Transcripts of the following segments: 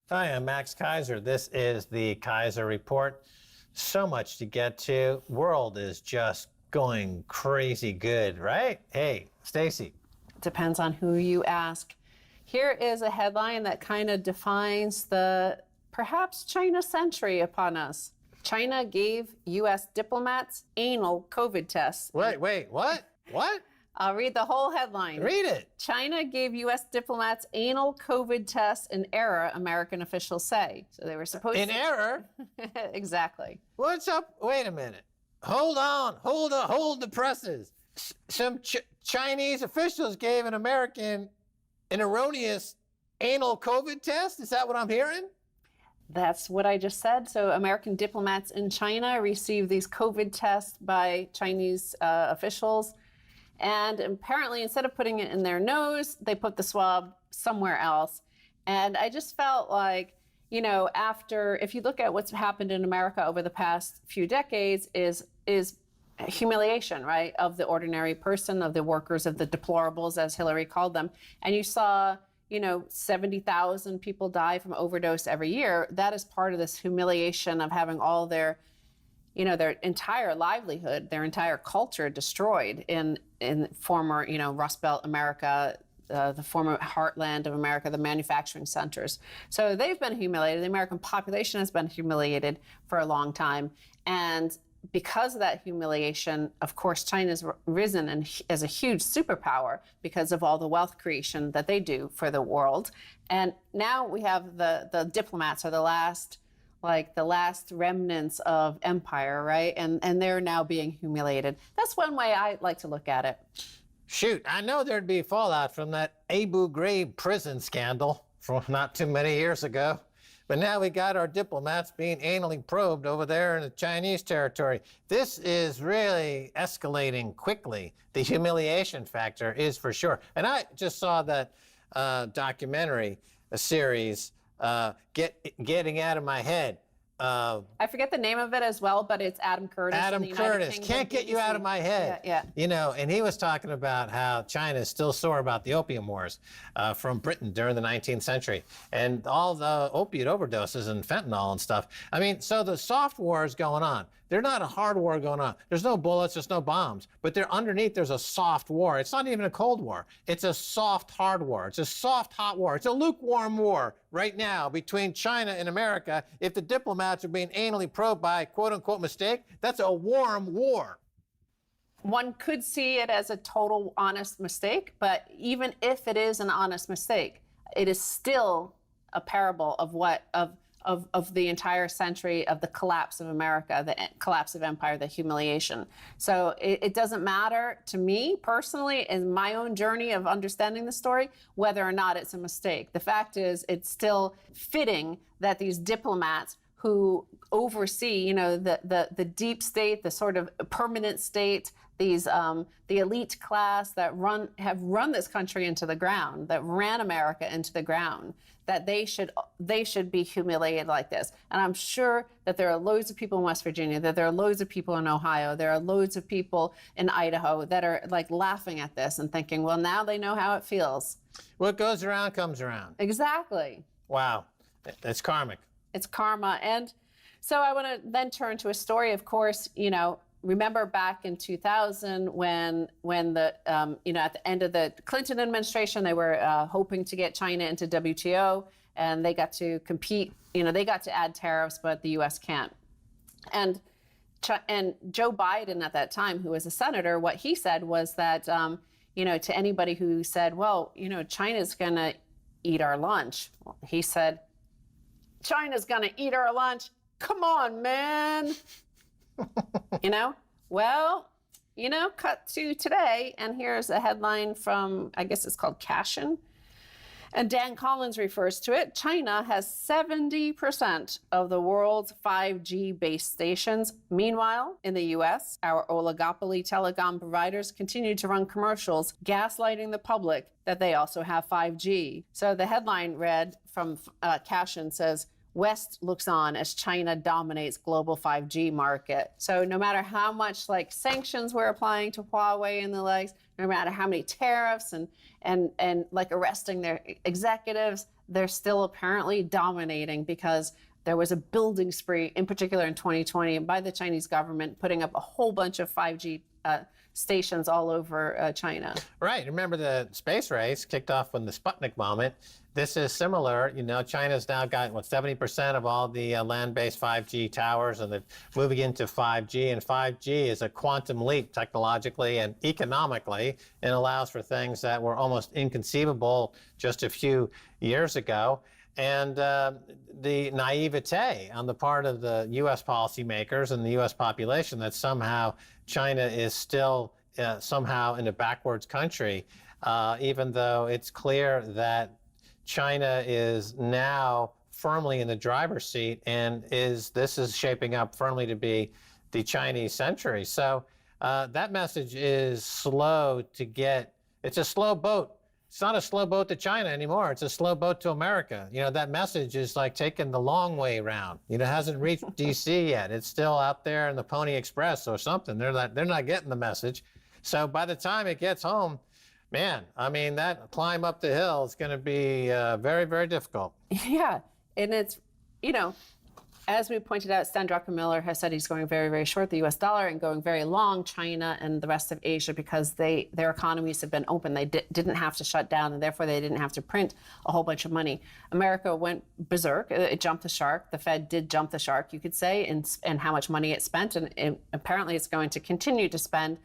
Hi, I'm Max Keiser. This is the Keiser Report. So much to get to. World is just going crazy good, right? Hey, Stacy. Depends on who you ask. Here is a headline that kind of defines the perhaps China century upon us. China gave U.S. diplomats anal COVID tests. Wait, what? What? I'll read the whole headline. Read it. China gave U.S. diplomats anal COVID tests in error, American officials say. So they were supposed In to... error? Exactly. What's up? Wait a minute. Hold on. Hold the presses. Some Chinese officials gave an American an erroneous anal COVID test? Is that what I'm hearing? That's what I just said. So American diplomats in China received these COVID tests by Chinese officials. And apparently, instead of putting it in their nose, they put the swab somewhere else. And I just felt like, you know, if you look at what's happened in America over the past few decades is humiliation, right, of the ordinary person, of the workers, of the deplorables, as Hillary called them. And you saw, 70,000 people die from overdose every year. That is part of this humiliation of having all their entire livelihood, their entire culture destroyed in former, Rust Belt America, the former heartland of America, the manufacturing centers. So they've been humiliated. The American population has been humiliated for a long time. And because of that humiliation, of course, China's risen as a huge superpower because of all the wealth creation that they do for the world. And now we have the diplomats are the last remnants of empire, right? And they're now being humiliated. That's one way I like to look at it. Shoot, I know there'd be fallout from that Abu Ghraib prison scandal from not too many years ago. But now we got our diplomats being anally probed over there in the Chinese territory. This is really escalating quickly. The humiliation factor is for sure. And I just saw that documentary, a series, Getting Out of My Head. I forget the name of it as well, but it's Adam Curtis. Adam Curtis, Can't Get You Out of My Head. Yeah. And he was talking about how China is still sore about the opium wars from Britain during the 19th century and all the opiate overdoses and fentanyl and stuff. I mean, so the soft war is going on. There's not a hard war going on. There's no bullets, there's no bombs. But underneath, there's a soft war. It's not even a cold war. It's a soft, hard war. It's a soft, hot war. It's a lukewarm war right now between China and America. If the diplomats are being anally probed by quote-unquote mistake, that's a warm war. One could see it as a total honest mistake, but even if it is an honest mistake, it is still a parable of the entire century of the collapse of America, the collapse of empire, the humiliation. So it doesn't matter to me personally in my own journey of understanding the story, whether or not it's a mistake. The fact is, it's still fitting that these diplomats who oversee, the deep state, the sort of permanent state, the elite class that have run this country into the ground, that ran America into the ground, that they should be humiliated like this. And I'm sure that there are loads of people in West Virginia, that there are loads of people in Ohio, there are loads of people in Idaho that are like laughing at this and thinking, well, now they know how it feels. What goes around comes around. Exactly. Wow. It's karmic. It's karma. And so I want to then turn to a story, of course, remember back in 2000 when the, at the end of the Clinton administration, they were hoping to get China into WTO and they got to compete, they got to add tariffs, but the U.S. can't. And Joe Biden at that time, who was a senator, what he said was that, to anybody who said, well, China's going to eat our lunch. Well, he said, China's going to eat our lunch. Come on, man. Cut to today, and here's a headline from, I guess it's called Cashin. And Dan Collins refers to it. China has 70% of the world's 5G base stations. Meanwhile, in the U.S., our oligopoly telecom providers continue to run commercials gaslighting the public that they also have 5G. So the headline read from Cashin says, West looks on as China dominates global 5G market. So no matter how much sanctions we're applying to Huawei and the likes, no matter how many tariffs and arresting their executives, they're still apparently dominating because there was a building spree, in particular in 2020, by the Chinese government, putting up a whole bunch of 5G stations all over China. Right. Remember the space race kicked off when the Sputnik moment. This is similar. You know, China's now got, 70% of all the land-based 5G towers, and they're moving into 5G. And 5G is a quantum leap technologically and economically, and allows for things that were almost inconceivable just a few years ago. And the naivete on the part of the U.S. policymakers and the U.S. population that somehow China is still somehow in a backwards country, even though it's clear that China is now firmly in the driver's seat, and this is shaping up firmly to be the Chinese century. So that message is slow to get. It's a slow boat. It's not a slow boat to China anymore. It's a slow boat to America. You know, that message is like taking the long way around. You know, it hasn't reached DC yet. It's still out there in the Pony Express or something. They're not getting the message. So by the time it gets home, man, I mean, that climb up the hill is going to be very, very difficult. Yeah. And it's, you know, as we pointed out, Stan Druckenmiller has said he's going very, very short the US dollar and going very long China and the rest of Asia because their economies have been open. They didn't have to shut down, and therefore they didn't have to print a whole bunch of money. America went berserk. It jumped the shark. The Fed did jump the shark, you could say, and how much money it spent. And apparently it's going to continue to spend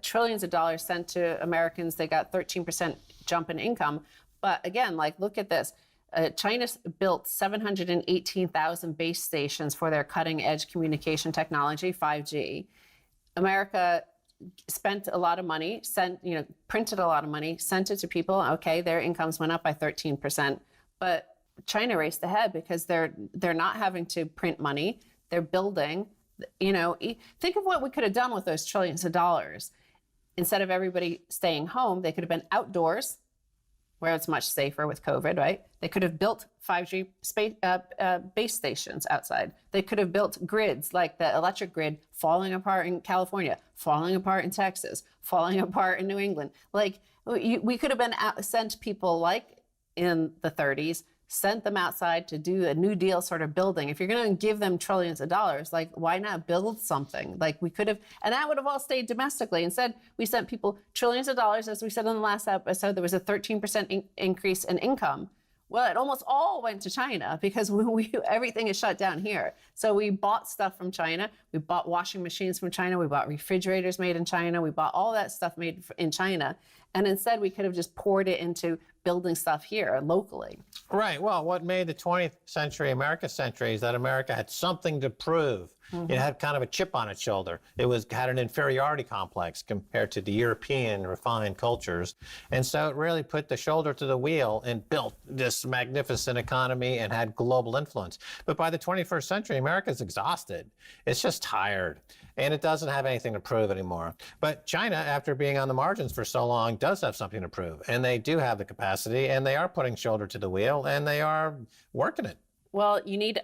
trillions of dollars sent to Americans. They got 13% jump in income. But again, like, look at this. China built 718,000 base stations for their cutting-edge communication technology, 5G. America spent a lot of money, printed a lot of money, sent it to people. Okay, their incomes went up by 13%, but China raced ahead because they're not having to print money. They're building. You know, think of what we could have done with those trillions of dollars. Instead of everybody staying home, they could have been outdoors, where it's much safer with COVID, right? They could have built 5G base stations outside. They could have built grids like the electric grid falling apart in California, falling apart in Texas, falling apart in New England. Like, we could have been sent people like in the 30s, sent them outside to do a New Deal sort of building. If you're going to give them trillions of dollars, like, why not build something? Like, we could have, and that would have all stayed domestically. Instead, we sent people trillions of dollars. As we said in the last episode, there was a 13% increase in income. Well, it almost all went to China because everything is shut down here. So we bought stuff from China. We bought washing machines from China. We bought refrigerators made in China. We bought all that stuff made in China. And instead, we could have just poured it into building stuff here locally. Right. Well, what made the 20th century America century is that America had something to prove. Mm-hmm. It had kind of a chip on its shoulder. It had an inferiority complex compared to the European refined cultures. And so it really put the shoulder to the wheel and built this magnificent economy and had global influence. But by the 21st century, America's exhausted. It's just tired. And it doesn't have anything to prove anymore. But China, after being on the margins for so long, does have something to prove. And they do have the capacity, and they are putting shoulder to the wheel, and they are working it. Well, you need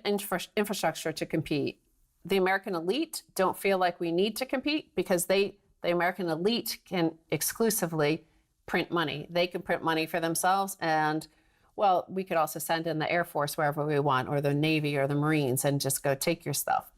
infrastructure to compete. The American elite don't feel like we need to compete because the American elite can exclusively print money. They can print money for themselves, and, well, we could also send in the Air Force wherever we want, or the Navy or the Marines, and just go take your stuff.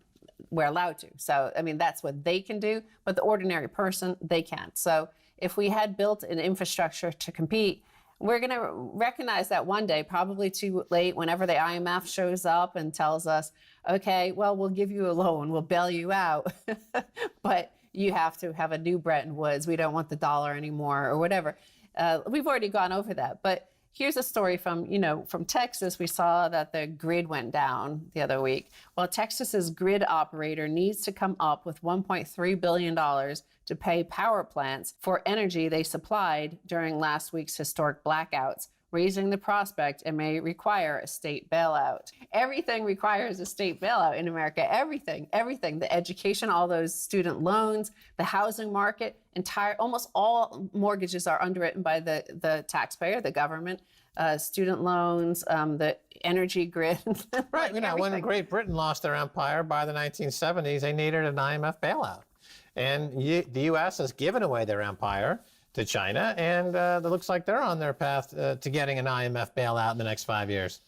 We're allowed to. So, I mean, that's what they can do, but the ordinary person, they can't. So if we had built an infrastructure to compete, we're going to recognize that one day, probably too late, whenever the IMF shows up and tells us, okay, well, we'll give you a loan, we'll bail you out, but you have to have a new Bretton Woods. We don't want the dollar anymore, or whatever. We've already gone over that, but here's a story from Texas. We saw that the grid went down the other week. Well, Texas's grid operator needs to come up with $1.3 billion to pay power plants for energy they supplied during last week's historic blackouts, raising the prospect it may require a state bailout. Everything requires a state bailout in America. Everything. The education, all those student loans, the housing market, almost all mortgages are underwritten by the taxpayer, the government, student loans, the energy grid. Right. When Great Britain lost their empire by the 1970s, they needed an IMF bailout. And the U.S. has given away their empire to China, and it looks like they're on their path to getting an IMF bailout in the next 5 years.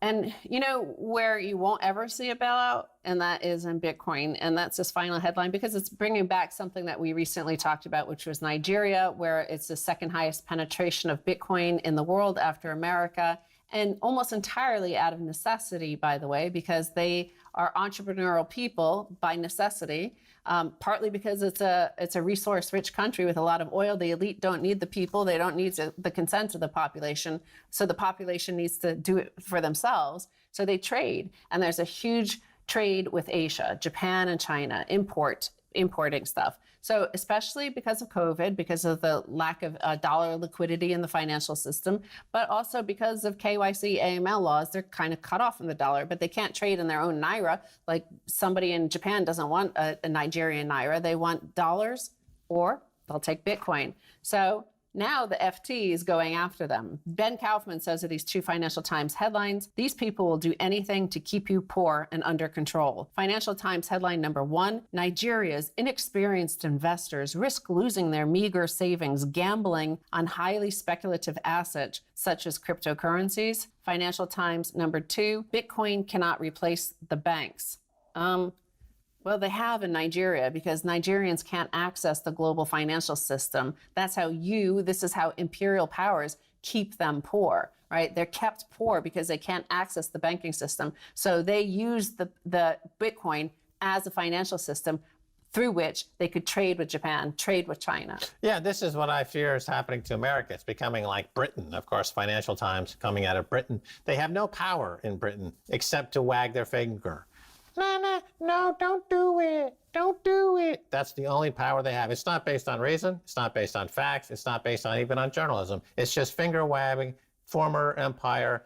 And you know where you won't ever see a bailout, and that is in Bitcoin. And that's this final headline because it's bringing back something that we recently talked about, which was Nigeria, where it's the second highest penetration of Bitcoin in the world after America, and almost entirely out of necessity, by the way, because they are entrepreneurial people by necessity. Partly because it's a resource-rich country with a lot of oil. The elite don't need the people. They don't need the consent of the population. So the population needs to do it for themselves. So they trade. And there's a huge trade with Asia, Japan and China, importing stuff. So especially because of COVID, because of the lack of dollar liquidity in the financial system, but also because of KYC, AML laws, they're kind of cut off from the dollar, but they can't trade in their own naira. Like somebody in Japan doesn't want a Nigerian naira. They want dollars or they'll take Bitcoin. So now the FT is going after them. Ben Kaufman says of these two Financial Times headlines, these people will do anything to keep you poor and under control. Financial Times headline number 1, Nigeria's inexperienced investors risk losing their meager savings gambling on highly speculative assets such as cryptocurrencies. Financial Times number 2, Bitcoin cannot replace the banks. Well, they have in Nigeria because Nigerians can't access the global financial system. That's how this is how imperial powers keep them poor, right? They're kept poor because they can't access the banking system. So they use the Bitcoin as a financial system through which they could trade with Japan, trade with China. Yeah, this is what I fear is happening to America. It's becoming like Britain. Of course, Financial Times coming out of Britain. They have no power in Britain except to wag their finger. No, don't do it. Don't do it. That's the only power they have. It's not based on reason. It's not based on facts. It's not based on even on journalism. It's just finger wagging, former empire,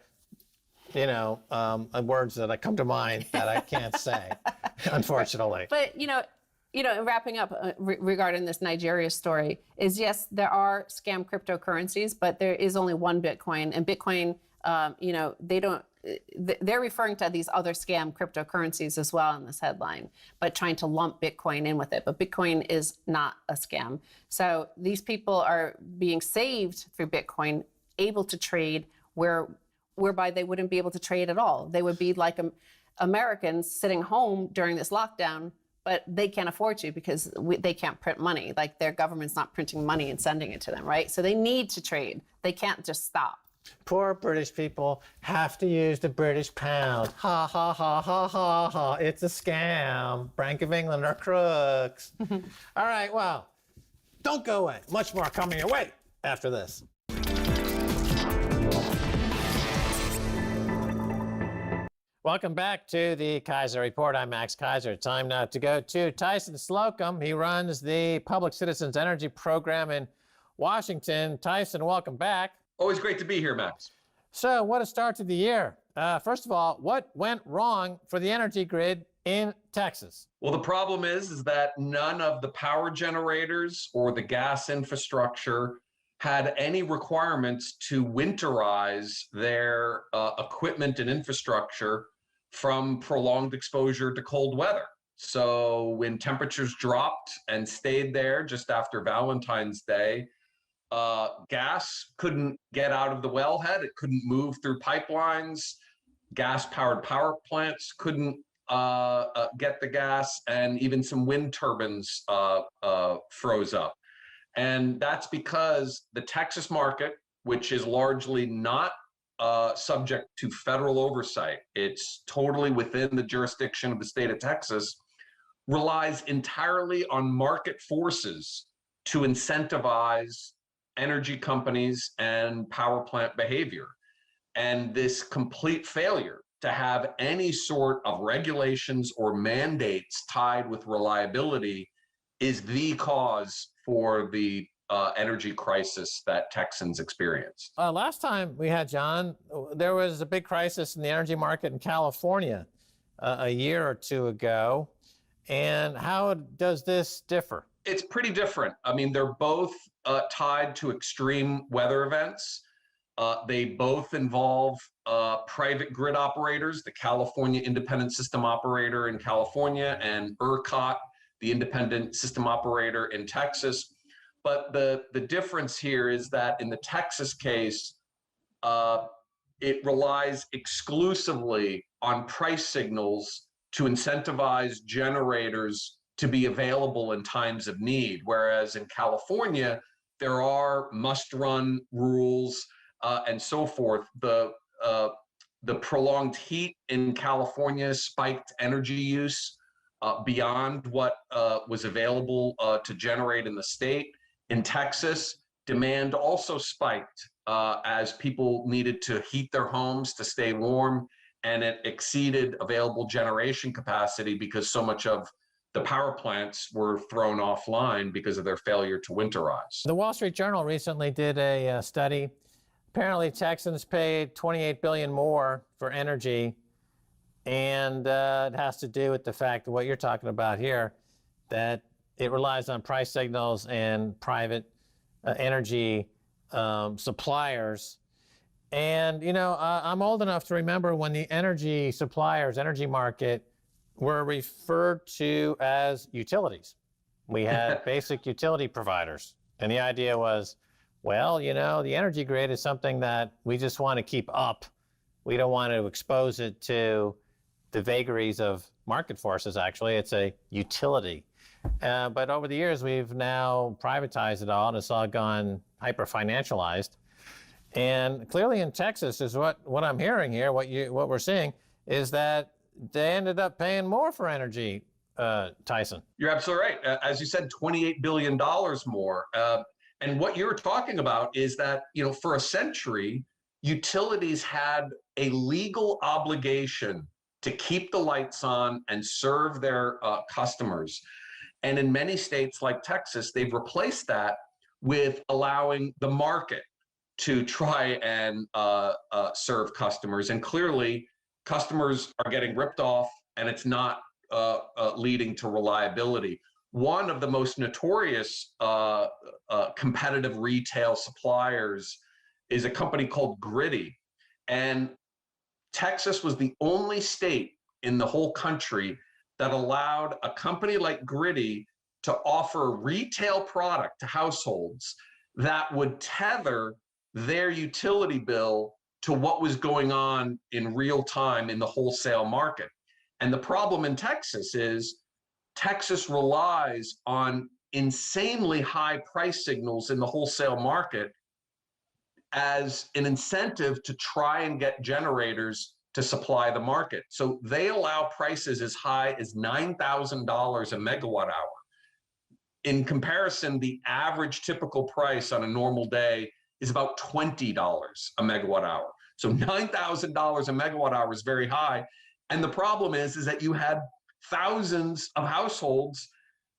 words that come to mind that I can't say, unfortunately. But, wrapping up regarding this Nigeria story is, yes, there are scam cryptocurrencies, but there is only one Bitcoin. And Bitcoin, they're referring to these other scam cryptocurrencies as well in this headline, but trying to lump Bitcoin in with it. But Bitcoin is not a scam. So these people are being saved through Bitcoin, able to trade whereby they wouldn't be able to trade at all. They would be like Americans sitting home during this lockdown, but they can't afford to because they can't print money. Like their government's not printing money and sending it to them, right? So they need to trade. They can't just stop. Poor British people have to use the British pound. Ha, ha, ha, ha, ha, ha. It's a scam. Bank of England are crooks. All right, well, don't go away. Much more coming your way after this. Welcome back to the Keiser Report. I'm Max Keiser. Time now to go to Tyson Slocum. He runs the Public Citizens Energy Program in Washington. Tyson, welcome back. Always great to be here, Max. So what a start to the year. First of all, what went wrong for the energy grid in Texas? Well, the problem is that none of the power generators or the gas infrastructure had any requirements to winterize their equipment and infrastructure from prolonged exposure to cold weather. So when temperatures dropped and stayed there just after Valentine's Day, gas couldn't get out of the wellhead. It couldn't move through pipelines. Gas-powered power plants couldn't get the gas, and even some wind turbines froze up. And that's because the Texas market, which is largely not subject to federal oversight, it's totally within the jurisdiction of the state of Texas, relies entirely on market forces to incentivize energy companies and power plant behavior. And this complete failure to have any sort of regulations or mandates tied with reliability is the cause for the energy crisis that Texans experience. Last time we had John, there was a big crisis in the energy market in California a year or two ago. And how does this differ? It's pretty different. I mean, they're both tied to extreme weather events. They both involve private grid operators, the California Independent System Operator in California, and ERCOT, the Independent System Operator in Texas. But the difference here is that in the Texas case, it relies exclusively on price signals to incentivize generators to be available in times of need. Whereas in California, there are must-run rules and so forth. The prolonged heat in California spiked energy use beyond what was available to generate in the state. In Texas, demand also spiked as people needed to heat their homes to stay warm, and it exceeded available generation capacity because so much of the power plants were thrown offline because of their failure to winterize. The Wall Street Journal recently did a study. Apparently, Texans paid $28 billion more for energy, and it has to do with the fact of what you're talking about here, that it relies on price signals and private energy suppliers. And, you know, I'm old enough to remember when the energy suppliers, energy market, were referred to as utilities. We had basic utility providers. And the idea was, well, you know, the energy grid is something that we just want to keep up. We don't want to expose it to the vagaries of market forces, actually. It's a utility. But over the years, we've now privatized it all, and it's all gone hyper-financialized. And clearly in Texas is what I'm hearing here, what we're seeing, is that they ended up paying more for energy, Tyson. You're absolutely right. As you said, $28 billion more. And what you're talking about is that, you know, for a century, utilities had a legal obligation to keep the lights on and serve their customers. And in many states like Texas, they've replaced that with allowing the market to try and serve customers. And clearly, customers are getting ripped off, and it's not leading to reliability. One of the most notorious competitive retail suppliers is a company called Griddy. And Texas was the only state in the whole country that allowed a company like Griddy to offer retail product to households that would tether their utility bill to what was going on in real time in the wholesale market. And the problem in Texas is Texas relies on insanely high price signals in the wholesale market as an incentive to try and get generators to supply the market. So they allow prices as high as $9,000 a megawatt hour. In comparison, the average typical price on a normal day is about $20 a megawatt hour. So $9,000 a megawatt hour is very high. And the problem is that you had thousands of households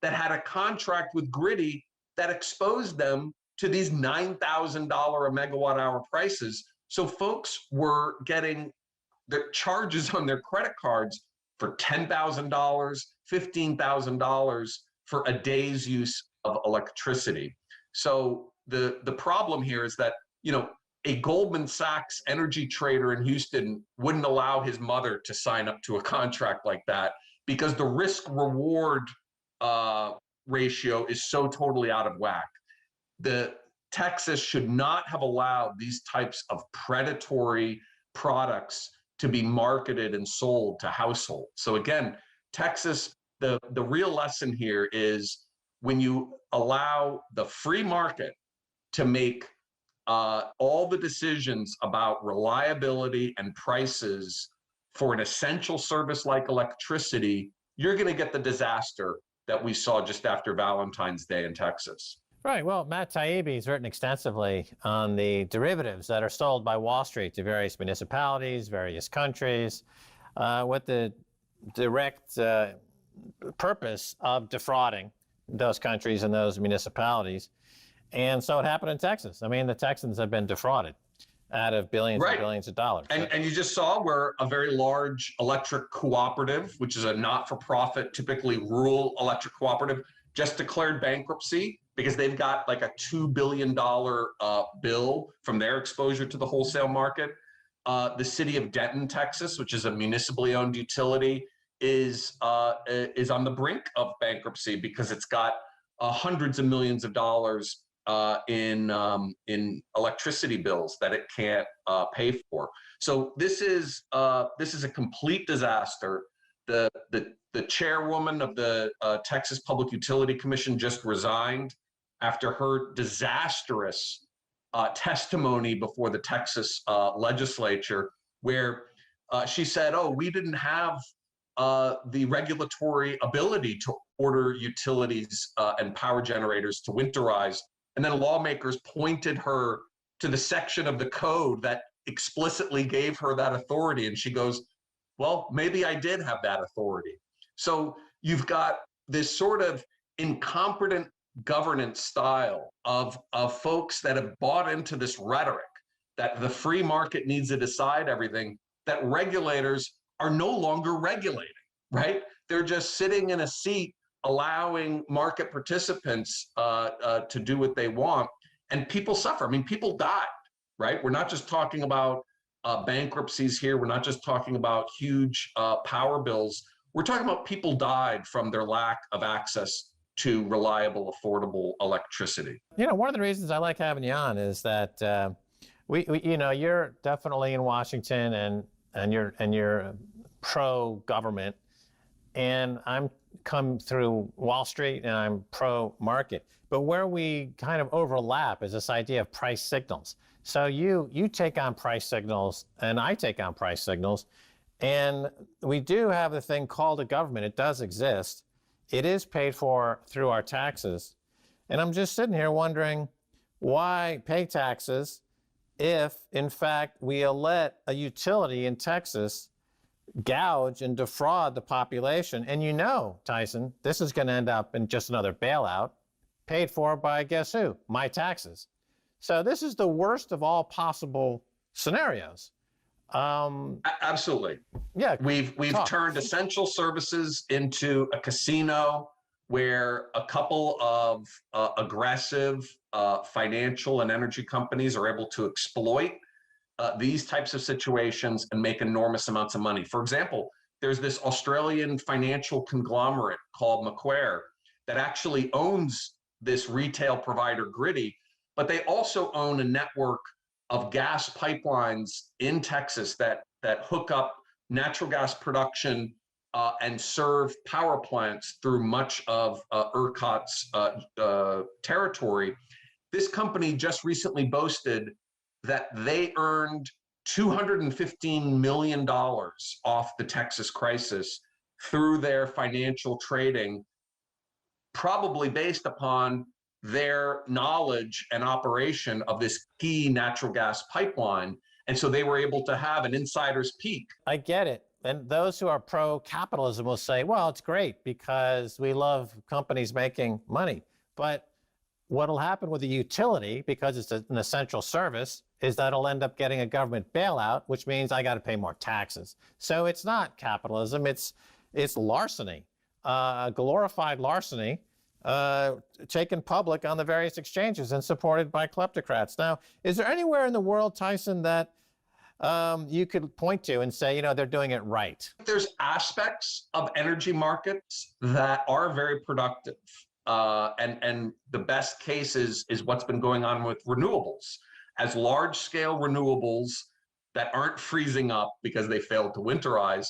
that had a contract with Griddy that exposed them to these $9,000 a megawatt hour prices. So folks were getting their charges on their credit cards for $10,000, $15,000 for a day's use of electricity. So the problem here is that, you know, a Goldman Sachs energy trader in Houston wouldn't allow his mother to sign up to a contract like that because the risk reward ratio is so totally out of whack. The Texas should not have allowed these types of predatory products to be marketed and sold to households. So again, Texas, the real lesson here is when you allow the free market to make all the decisions about reliability and prices for an essential service like electricity, you're going to get the disaster that we saw just after Valentine's Day in Texas. Right. Well, Matt Taibbi has written extensively on the derivatives that are sold by Wall Street to various municipalities, various countries, with the direct purpose of defrauding those countries and those municipalities. And so it happened in Texas. I mean, the Texans have been defrauded out of billions and billions of dollars. And you just saw where a very large electric cooperative, which is a not-for-profit, typically rural electric cooperative, just declared bankruptcy because they've got like a $2 billion bill from their exposure to the wholesale market. The city of Denton, Texas, which is a municipally owned utility, is on the brink of bankruptcy because it's got hundreds of millions of dollars in electricity bills that it can't pay for. So this is a complete disaster. The chairwoman of the Texas Public Utility Commission just resigned after her disastrous testimony before the Texas legislature, where she said, "Oh, we didn't have the regulatory ability to order utilities and power generators to winterize." And then lawmakers pointed her to the section of the code that explicitly gave her that authority. And she goes, "Well, maybe I did have that authority." So you've got this sort of incompetent governance style of folks that have bought into this rhetoric that the free market needs to decide everything, that regulators are no longer regulating, right? They're just sitting in a seat allowing market participants to do what they want, and people suffer. I mean, people died, right? We're not just talking about bankruptcies here. We're not just talking about huge power bills. We're talking about people died from their lack of access to reliable, affordable electricity. You know, one of the reasons I like having you on is that we you know, you're definitely in Washington and you're pro-government, and I'm come through Wall Street and I'm pro-market. But where we kind of overlap is this idea of price signals. So you take on price signals and I take on price signals, and we do have a thing called a government. It does exist. It is paid for through our taxes. And I'm just sitting here wondering, why pay taxes if, in fact, we let a utility in Texas gouge and defraud the population? And you know, Tyson, this is going to end up in just another bailout paid for by, guess who? My taxes. So this is the worst of all possible scenarios. Absolutely. Yeah. We've turned essential services into a casino where a couple of aggressive financial and energy companies are able to exploit these types of situations and make enormous amounts of money. For example, there's this Australian financial conglomerate called Macquarie that actually owns this retail provider Gritty, but they also own a network of gas pipelines in Texas that hook up natural gas production and serve power plants through much of ERCOT's territory. This company just recently boasted that they earned $215 million off the Texas crisis through their financial trading, probably based upon their knowledge and operation of this key natural gas pipeline. And so they were able to have an insider's peek. I get it. And those who are pro-capitalism will say, well, it's great because we love companies making money. But what'll happen with the utility, because it's an essential service, is that it'll end up getting a government bailout, which means I got to pay more taxes. So it's not capitalism, it's larceny, glorified larceny, taken public on the various exchanges and supported by kleptocrats. Now, is there anywhere in the world, Tyson, that you could point to and say, you know, they're doing it right? There's aspects of energy markets that are very productive. And the best case is what's been going on with renewables. As large-scale renewables that aren't freezing up because they failed to winterize,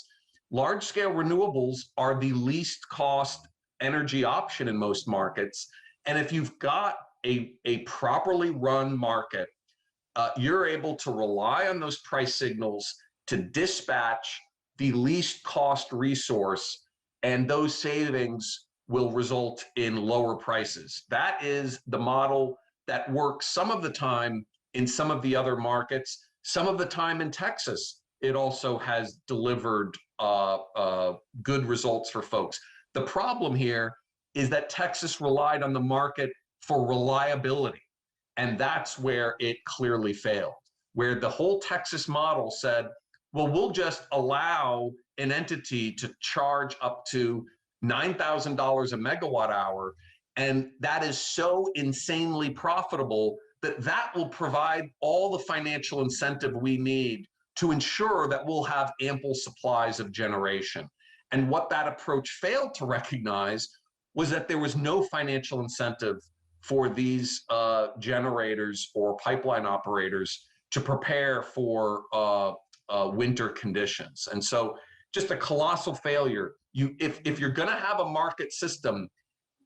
large-scale renewables are the least cost energy option in most markets. And if you've got a properly run market, you're able to rely on those price signals to dispatch the least cost resource, and those savings will result in lower prices. That is the model that works some of the time in some of the other markets. Some of the time in Texas, it also has delivered good results for folks. The problem here is that Texas relied on the market for reliability, and that's where it clearly failed, where the whole Texas model said, well, we'll just allow an entity to charge up to $9,000 a megawatt hour, and that is so insanely profitable that will provide all the financial incentive we need to ensure that we'll have ample supplies of generation. And what that approach failed to recognize was that there was no financial incentive for these generators or pipeline operators to prepare for winter conditions. And so just a colossal failure. If you're going to have a market system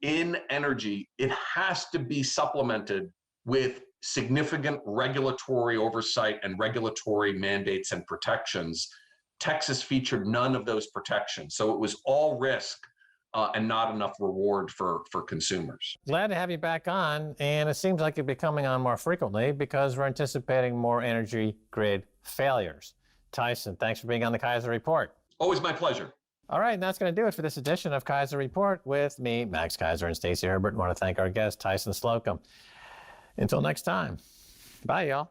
in energy, it has to be supplemented with significant regulatory oversight and regulatory mandates and protections. Texas featured none of those protections. So it was all risk and not enough reward for consumers. Glad to have you back on, and it seems like you'll be coming on more frequently because we're anticipating more energy grid failures. Tyson, thanks for being on the Keiser Report. Always my pleasure. All right, and that's going to do it for this edition of Keiser Report with me, Max Keiser, and Stacy Herbert. I want to thank our guest, Tyson Slocum. Until next time, bye, y'all.